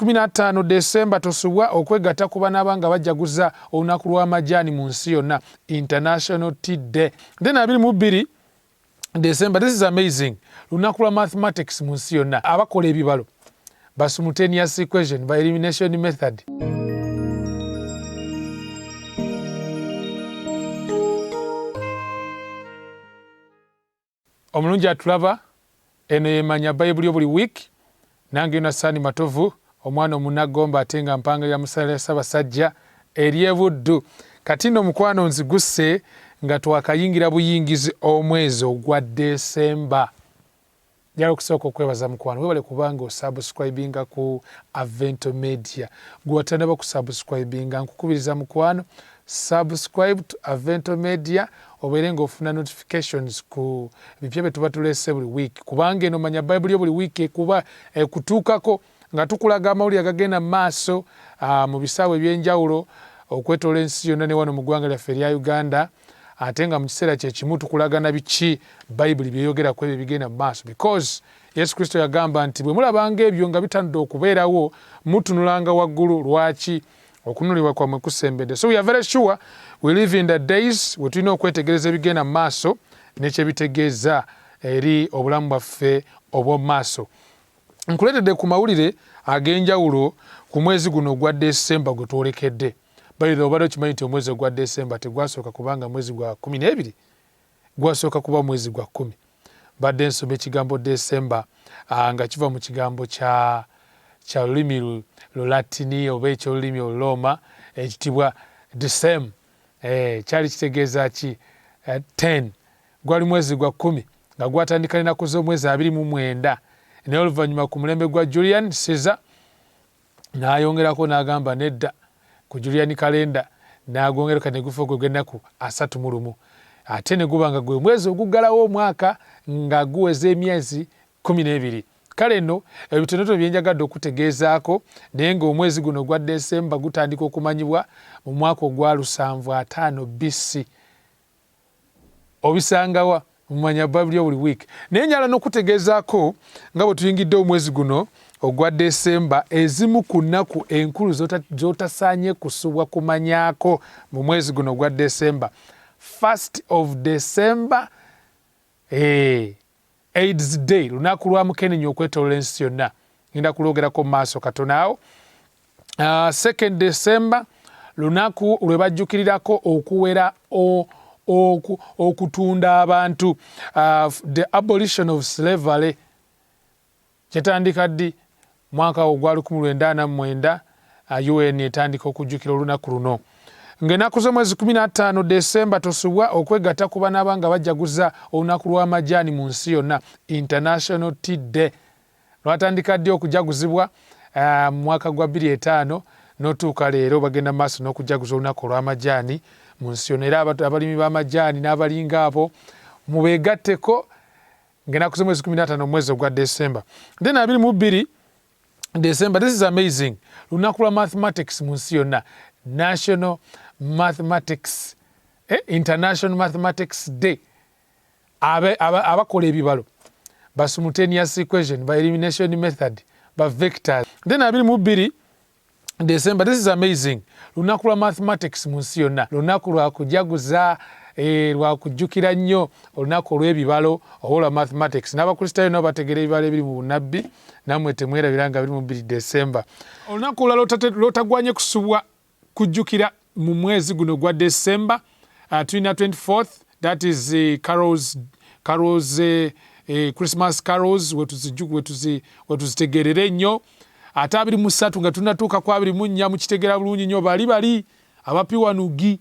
15 December tosubwa okwegatta ku bana banga bajaguza olunaku lw'amajaani mu nsi yonna, International Tea Day. Then 22 December, this is amazing, lunaku lwa mathematics mu nsi yonna. Abakola ebibalo ba simultaneous equation by elimination method. Omulungi atulaba, eno yemanya Bayibuli buli week, nange na Sani Matovu, omwana omunagomba ate nga mpanga ya musale Ssaabasajja eri e Buddu. Kati nno mukwano nzigusse nga twakayingira buyingizi omwezi ogwa December. Njala okusooka okwebaza mukwano, webale kubanga osubscribinga ku Avento Media. Gwe watannaba kusubscribinga nkukubiriza mukwano, subscribe to Avento Media obeere ng'ofuna notifications ku bipya bye tuba tuleese buli week. Kubanga eno manya Bayibuli buli week ekuba kutuukako nga tukulaga amawulire agagenda mu maaso mu bisaawe eby'enjawulo okwetoola ensi yonna ne wano mu ggwanga lyaffe erya Uganda, ate nga mu kiseera kye kimu tukulagana biki Bayibuli byeyogera ku ebyo bigenda mu maaso, because Yesu Kristo yagamba nti bwe mulabanga ebyo nga bitandudde okubeerawo mutunulanga waggulu. Lwaki? Okunulibwa kwammwe kusembedde. So we are very sure we live in the days we tulina okwetegereza ebigenda mu maaso n'ekyebitegeeza eri obulamu bwaffe obw'omu maaso. Nkuleetedde ku mawulire ag'enjawulo ku mwezi guno ogwa December gwe twolekedde. Balira obadde okimanyi nti omwezi ogwa December tegwasooka kubanga mwezi gwa 12, gwasooka kuba mwezi gwa 10. Badde nsoma ekigambo December nga kiva mu kigambo kya lulimi Lulatini oba ekyolulimi Oluroma ekitibwa Decem. Kyali kitegeeza ki? 10. Gwali mwezi gwa 10 nga gwatandika n'ennaku z'omwezi 29. Naye oluvannyuma ku mulembe gwa Julian Caesar n'ayongerako n'agamba nedda ku Julian kalenda n'agwongereka ne gufa gw'ennaku 31. Ate ne guba nga gwe mwezi oguggalawo omwaka nga guweza emyezi 12. Kale nno ebitonotono bye njagadde okutegeezaako, naye ng'omwezi guno gwa December gutandika okumanyibwa mu mwaka ogwa 750 BC. Obisangawa mumanya Bayibuli buli week. Naye njala n'okutegeezaako nga bwe tuyingidde omwezi guno ogwa December, ezimu ku nnaku enkulu z'otasaanye kusubwa kumanyaako mu mwezi guno ogwa December. 1st of December, AIDS Day, lunaku lwa mukenenya okwetolola ensi yonna. Ngenda kulwogerako mu maaso katono awo. 2nd December, lunaku lwe bajjukirirako okuwera okutunda abantu, the abolition of slavery. Kyetandika ddi? Mwaka ogwa 1949 UN etandika okujjukira olunaku luno. Ng'ennaku z'omwezi 15 December tosubwa okwegatta ku bana banga bajaguza olunaku lw'amajaani mu nsi yonna, International Tea Day. Lwatandika ddi okujaguzibwa mu mwaka gwa 2005 n'otuuka leero bagenda maaso n'okujaguza olunaku olw'amajaani mu nsi yonna. Era abalimi b'amajaani n'abalinga abo mubeegatteko ng'ennaku z'omwezi 15 omwezi ogwa December. Then 22 December, this is amazing, lunaku lwa mathematics mu nsi yonna, National Mathematics, International Mathematics Day. Abakola ebibalo ba simultaneous equation by elimination method ba vectors. Then 22 December, this is amazing, lunaku lwa mathematics mu nsi yonna, lunaku lwa kujaguza lwa kujjukira nnyo olunaku olw'ebibalo olwa mathematics. N'abakristaayo nabo bategera ebibalo ebiri mu bunnabbi, nammwe temwerabira nga 22 December. Olunaku olulala lwotagwanye kusubwa kujjukira mu mwezi guno gwa December, tulina 24th, that is carols, Christmas carols wetuzitegerere nnyo. Ate 23 nga tunatuuka ku 24 mukitegera bulungi nnyo bali abapiwanugi.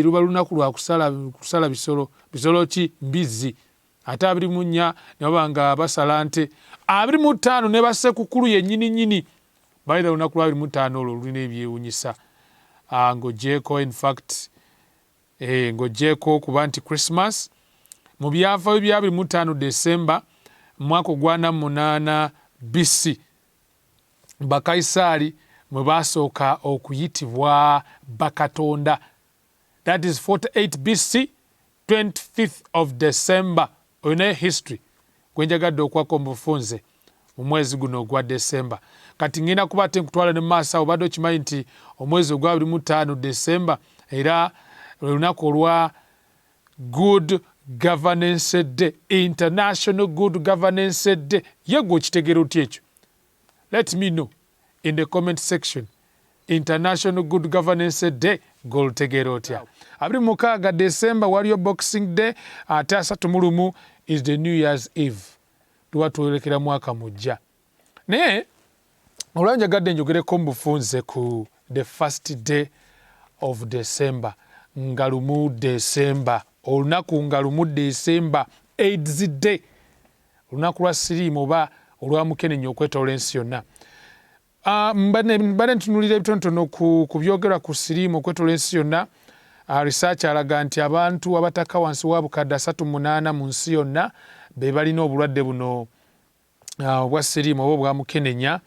Luba lunaku lwa kusala bisolo ki? Mbizi. Ate 24 ne babanga basala nte. 25 ne basekukulu yennyini. Bayira lunaku lwa 25 olwo lulina ebyewunyisa. Ng'ogyeko in fact, ng'ogyeko kuba nti Christmas. Mu byafaayo bya 25 December, mwaka ogwa 8 BC, Bakaisaali mwe basooka okuyitibwa bakatonda. That is 48 BC, 25th of December. Oyina history gwenjagadde okwako mu bufunze mu mwezi guno ogwa December. Kati ngenda kuba ate nkutwala ne maaso obadde okimanyi nti omwezi ogwa 25 December era lunaku olwa Good Governance Day, International Good Governance Day. Yego okitegera otya ekyo? Let me know in the comment section. International Good Governance Day golutegera otya? 26 December waliyo Boxing Day, ate 31 is the New Year's Eve. Tuba tuwelekera mwaka mujja. Naye olwanjagadde njogereko mbufunze ku the first day of December, nga lumu December, olunaku nga lumu December, AIDS Day, olunaku lwa siriimu oba olwa mukenenya okwetoola ensi yonna. Mbadde ntunulira ebitonotono ku byogerwa ku siriimu okwetoola ensi yonna. Research alaga nti abantu abataka wansi wa bukadde 38 mu nsi yonna be balina obulwadde buno obwa siriimu oba obwa mukenenya,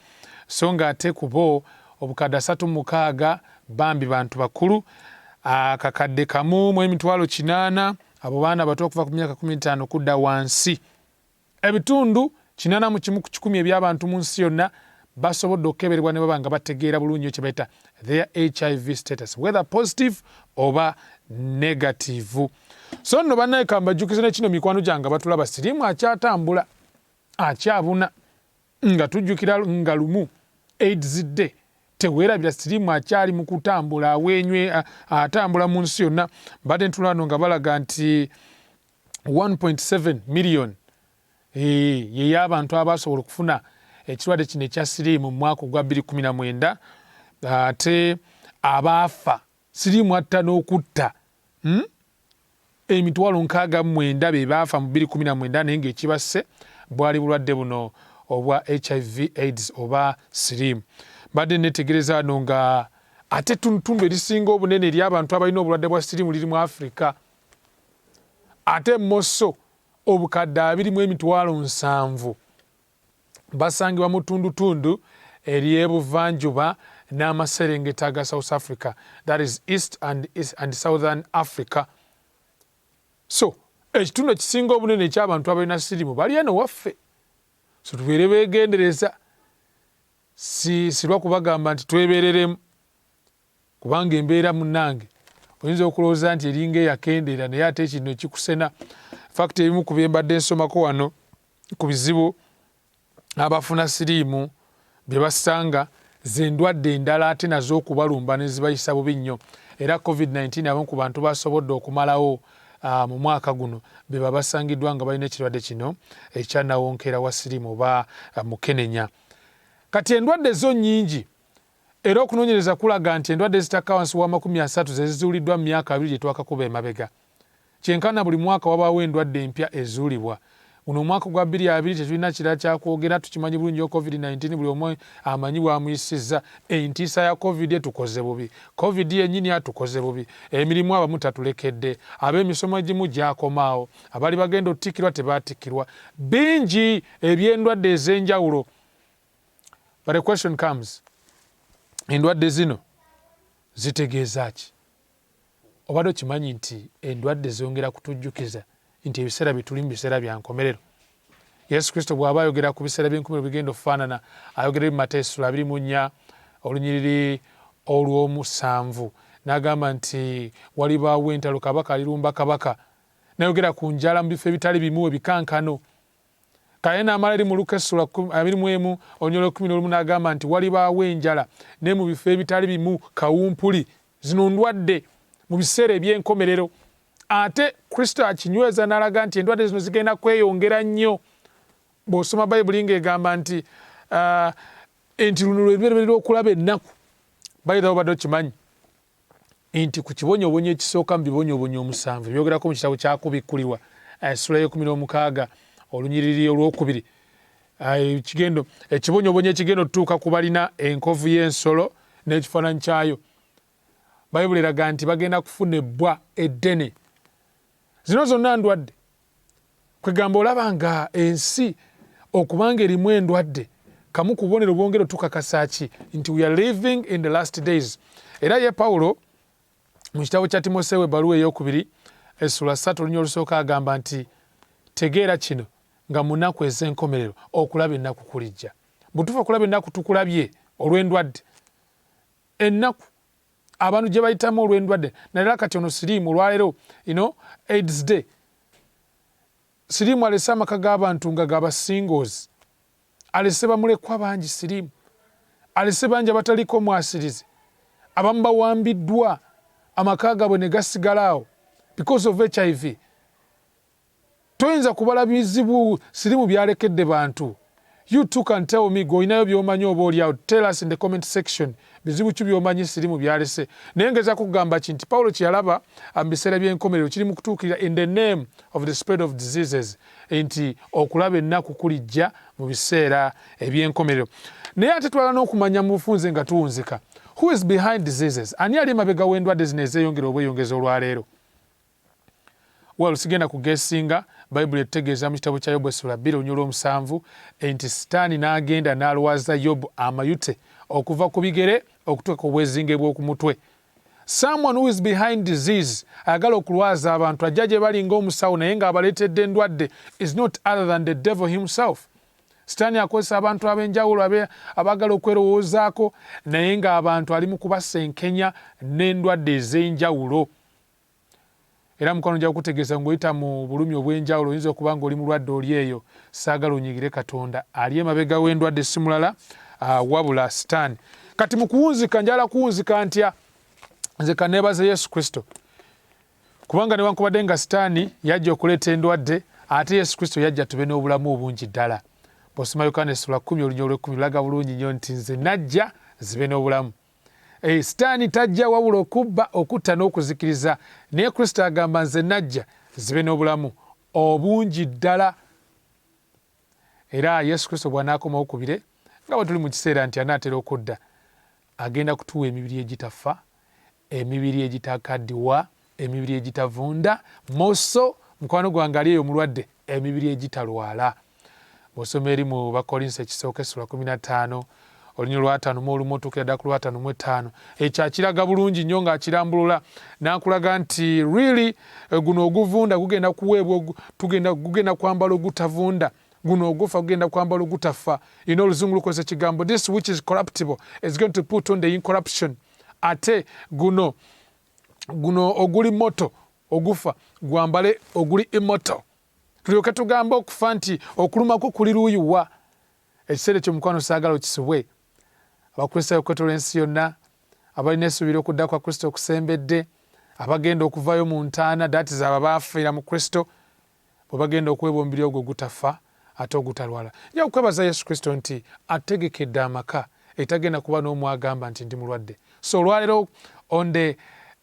so nga ate kubo obukadde 36 bambi bantu bakulu, akakadde kamu mu emitwalo 8 abo baana bato okuva ku myaka 15 kudda wansi. Ebitundu 81 eby'abantu mu nsi yonna basobodde okukeberebwa ne baba nga bategeera bulungi kye bayita their HIV status, whether positive oba negative. So nno bannaye kambajjukize ne kino mikwano gyange batulaba siriimu akyatambula, akyabuna, nga tujjukira nga lumu AIDS Day. Teweerabira siriimu akyali mu kutambula, awenywe, atambula mu nsi yonna. Mbadde ntulano nga balaga nti 1.7 million ye y'abantu abasobola okufuna ekirwadde kino ekya siriimu mu mwaka ogwa 2019, ate abaafa siriimu atta n'okutta emitwalo 69 be baafa mu 2019, naye ng'ekibasse bwali bulwadde buno obwa HIV AIDS oba siriimu. Mbadde netegereza wano nga ate tundu erisinga obunene ery'abantu abalina obulwadde bwa siriimu liri mu Africa. Ate Mosso obukadde 20,700 basangibwa mu tundu ery'ebuvanjuba n'amaserengeta aga South Africa, that is East and Southern Africa. So ekitundu ekisinga obunene eky'abantu abalina siriimu bali eno waffe. So tubeere beegendereza, si lwakubagamba nti twebereremu, kubanga embeera munnange oyinza okulowooza nti eringa eyakendeera naye ate kino kikusena. Fakiti ebimu ku bye mbadde nsomako wano ku bizibu abafuna siriimu bye basanga z'endwadde endala ate nazo okubalumba ne zibayisa bubi nnyo. Era COVID-19 abamu ku bantu basobodde okumalawo mu mwaka guno be basangiddwa nga balina ekirwadde kino ekya nawonkera wa siriimu oba mukenenya. Kati endwadde zo nnyingi, era okunoonyereza kulaga nti endwadde ezitaka wansi wa 30 ze zizuuliddwa mu myaka 2 gye twakakuba emabega. Kyenkana buli mwaka wabaawo endwadde empya ezuulibwa. Uno omwaka gwa 2020 tetulina kirala kyakwogera, tukimanyi bulungi COVID-19 buli omu amanyi bwamuyisizza. Entiisa ya COVID tukoze bubi, COVID yennyini atukoze bubi, emirimu abamu tatulekedde, ab'emisomo egimu gyakomaawo, abali bagenda otikkirwa tebaatikkirwa, bingi eby'endwadde ez'enjawulo. But the question comes, endwadde zino zitegeeza ki? Obadde okimanyi nti endwadde zongera kutujjukiza nti ebiseera bitulimu biseera bya nkomerero. Yesu Kristo bw'aba ayogera ku biseera by'enkomerero bigenda okufaanana, ayogera mu Mateyo 24 olunyiriri olw'omusanvu, n'agamba nti walibaawo entalo, kabaka alirumba kabaka. N'ayogera ku njala mu bifo ebitali bimu ebikankano. Kale n'amala eri mu Luka 21 olunyiriri 11 n'agamba nti walibaawo enjala ne mu bifo ebitali bimu kawumpuli. Zino ndwadde mu biseera eby'enkomerero. Ate Kristo akinyweza n'alaga nti endwadde zino zigenda kweyongera nnyo. Bw'osoma Bayibuli ng'egamba nti luno lwe lubereberye okulaba ennaku. Bayirawo badde okimanyi nti ku kibonyoobonyo ekisooka mu bibonyoobonyo 7 byogerako mu kitabo kyakubikkulirwa essula y'e16 olunyiriri olwokubiri, ekibonyoobonyo ekigenda otutuuka ku balina enkovu y'ensolo n'ekifaananyi kyayo. Bayibuli eraga nti bagenda kufuna ebbwa eddene. Zino zonna ndwadde. Kwegamba olaba nga ensi okubanga erimu endwadde, kamu ku bubonero bwongera otukakasa ki nti we are living in the last days. Era ye Pawulo mu kitabo kya Timoseewo ebbaluwa ey'okubiri essula 3 olunyiriri olusooka agamba nti tegeera kino nga mu nnaku ez'enkomerero okulaba ennaku kulijja. Butuufu okulaba ennaku tukulabye olw'endwadde. Ennaku abantu gye bayitamu olw'endwadde. Naye kati ono Siriimu olwaleero AIDS Day. Siriimu alese amaka g'abantu nga gaba singles. Alese bamulekwa bangi Siriimu. Alese bangi abataliko mwasirizi. Abamu bawambiddwa amaka gaabwe ne gasigalawo because of HIV. Toyinza kubala bizibu Siriimu byalekedde bantu. You too can tell me, goinayo byomanyi oba oliawo. Tell us in the comment section. Bizibu ki byomanyi Siriimu byalese. Naye ngeza kugamba nti Pawulo kyeyalaba mu biseera by'enkomerero kiri mu kutuukirira in the name of the spread of diseases. Nti okulaba ennaku kulijja mu biseera eby'enkomerero. Naye ate twala n'okumanya mu bufunze nga tuwunzika. Who is behind diseases? Ani ali emabega w'endwadde zino ezeeyongera obweyongezi olwaleero? Well, sigenda kugesinga Bayibuli etegeeza mu kitabo kya Yobu essula 2:7 nti Sitaani n'agenda n'alwaza Yobu amayute okuva ku bigere okutuuka ku bwezinge bw'oku mutwe. Someone who is behind disease ayagala okulwaza abantu ajja gye bali ng'omusawo naye ng'abaleetedde endwadde is not other than the devil himself. Sitaani akozesa abantu ab'enjawulo abaagala okwerowoozaako naye ng'abantu ali mu kubasenkenya n'endwadde ez'enjawulo. Era mukwano nja kutegeeza ng'oyita mu bulumi obw'enjawulo oyinza okuba ng'oli mulwadde oli eyo saagala onyigire Katonda ali emabega w'endwadde si mulala wabula Sitaani. Kati mu kuwunzika njala kuwunzika ntya? Nze kaneebaze Yesu Kristo. Kubanga newankubadde nga Sitaani yajja okuleeta endwadde ate Yesu Kristo yajja tube n'obulamu obungi ddala. Bw'osoma Yokaana essula 10:10 laga bulungi nnyo nti nze najja zibe n'obulamu. Sitaani tajja wabula okubba, okutta n'okuzikiriza. Naye Kristo agamba nze najja zibe n'obulamu obungi ddala. Era Yesu Kristo bw'anaakomawo ku bire nga bwe tuli mu kiseera nti anaatera okudda agenda kutuwa emibiri egitafa, emibiri egitakaddiwa, emibiri egitavunda, moso mukwano gwange ali eyo mulwadde emibiri egitalwala. Bw'osoma eri mu Bakolinso ekisooka essula 15 olunyiro lwa 5 otuukira ddala ku lwa 5:5 ekyo akiraga bulungi nnyo ng'akirambulula n'akulaga nti really guno oguvunda gugenda kuweebwa, gugenda kwambala ogutavunda, guno ogufa gugenda kwambala ogutafa. Oluzungu lukozesa ekigambo this which is corruptible is going to put on the incorruption. Ate guno oguli moto ogufa gwambale oguli immortal. Tulyoke tugambe okufa nti okulumako kuli luuyiwa. Ekiseera ekyo mukwano saagala okisubwe. Abakristaayo okwetooloola ensi yonna, abalina essuubira okudda kwa Kristo okusembedde, abagenda okuvaayo mu ntaana, that is abo abaafiira mu Kristo, bwe bagenda okuweebwa omubiri ogwo ogutafa ate ogutalwala. Nja kukwebaza Yesu Kristo nti ategekedde amaka etagenda kuba n'omu agamba nti ndi mulwadde. So olwaleero on the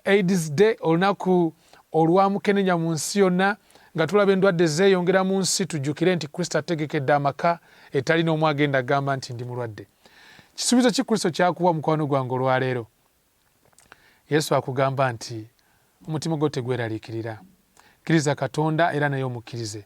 AIDS Day, olunaku olwamukenenya mu nsi yonna, nga tulaba endwadde zeeyongera mu nsi, tujjukire nti Kristo ategekedde amaka etalina omu agenda agamba nti ndi mulwadde. Kisuubizo ki Kristo kyakuwa mukwano gwange olwaleero? Yesu akugamba nti omutima gwo tegweraliikirira. Kkiriza Katonda era naye omukkirize.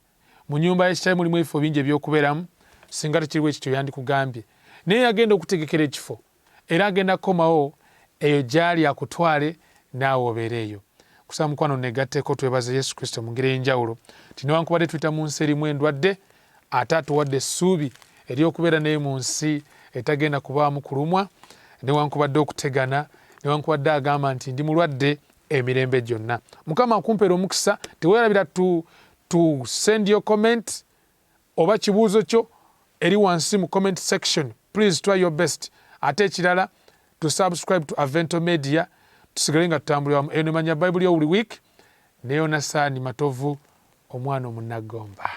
Mu nnyumba y'ekitali mulimu ebifo bingi eby'okubeeramu, singa tekiriwo ekityo yandikugambye. Naye agenda okutegekera ekifo era agenda kukomawo eyo gy'ali akutwale naawe obeere eyo. Kusaba mukwano negatteeko twebaze Yesu Kristo mu ngeri ey'enjawulo nti newankubadde tuyita mu nsi erimu endwadde ate atuwadde essuubi ery'okubeera naye mu nsi etagenda kubaamu kulumwa newankubadde okutegana, newankubadde agamba nti ndi mulwadde emirembe gyonna. Mukama akumpeera omukisa. Teweerabira to send your comment oba kibuuzo kyo eri wansi mu comment section. Please try your best. Ate ekirala to subscribe to Avento Media tusigale nga tutambulira mu eno emanya Bayibuli buli week ne Yonasaani Matovu omwana omunnagomba.